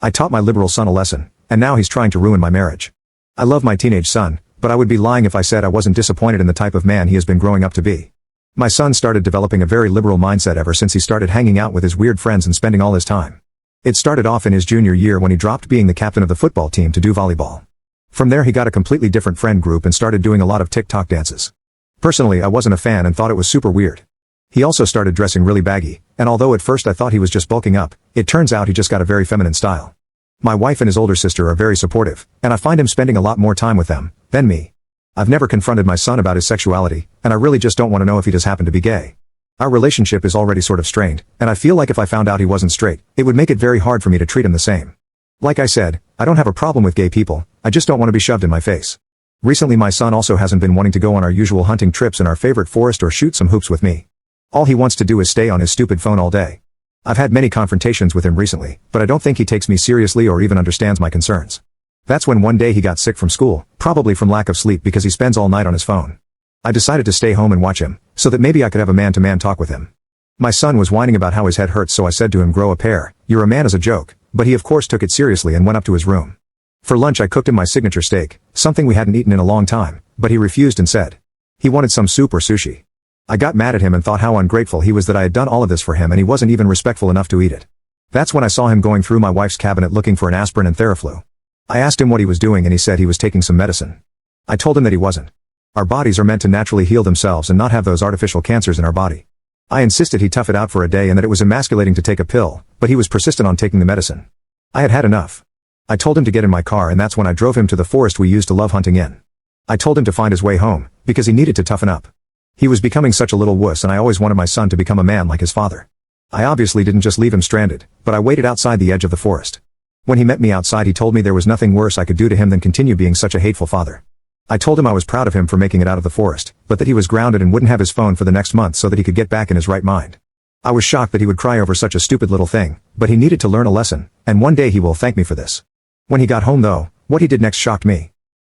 I taught my liberal son a lesson, and now he's trying to ruin my marriage. I love my teenage son, but I would be lying if I said I wasn't disappointed in the type of man he has been growing up to be. My son started developing a very liberal mindset ever since he started hanging out with his weird friends and spending all his time. It started off in his junior year when he dropped being the captain of the football team to do volleyball. From there he got a completely different friend group and started doing a lot of TikTok dances. Personally, I wasn't a fan and thought it was super weird. He also started dressing really baggy, and although at first I thought he was just bulking up, it turns out he just got a very feminine style. My wife and his older sister are very supportive, and I find him spending a lot more time with them than me. I've never confronted my son about his sexuality, and I really just don't want to know if he does happen to be gay. Our relationship is already sort of strained, and I feel like if I found out he wasn't straight, it would make it very hard for me to treat him the same. Like I said, I don't have a problem with gay people, I just don't want to be shoved in my face. Recently my son also hasn't been wanting to go on our usual hunting trips in our favorite forest or shoot some hoops with me. All he wants to do is stay on his stupid phone all day. I've had many confrontations with him recently, but I don't think he takes me seriously or even understands my concerns. That's when one day he got sick from school, probably from lack of sleep because he spends all night on his phone. I decided to stay home and watch him, so that maybe I could have a man-to-man talk with him. My son was whining about how his head hurts, so I said to him, "Grow a pair, you're a man," as a joke, but he of course took it seriously and went up to his room. For lunch I cooked him my signature steak, something we hadn't eaten in a long time, but he refused and said he wanted some soup or sushi. I got mad at him and thought how ungrateful he was that I had done all of this for him and he wasn't even respectful enough to eat it. That's when I saw him going through my wife's cabinet looking for an aspirin and Theraflu. I asked him what he was doing and he said he was taking some medicine. I told him that he wasn't. Our bodies are meant to naturally heal themselves and not have those artificial cancers in our body. I insisted he tough it out for a day and that it was emasculating to take a pill, but he was persistent on taking the medicine. I had had enough. I told him to get in my car and that's when I drove him to the forest we used to love hunting in. I told him to find his way home, because he needed to toughen up. He was becoming such a little wuss and I always wanted my son to become a man like his father. I obviously didn't just leave him stranded, but I waited outside the edge of the forest. When he met me outside he told me there was nothing worse I could do to him than continue being such a hateful father. I told him I was proud of him for making it out of the forest, but that he was grounded and wouldn't have his phone for the next month so that he could get back in his right mind. I was shocked that he would cry over such a stupid little thing, but he needed to learn a lesson, and one day he will thank me for this. When he got home though, what he did next shocked me.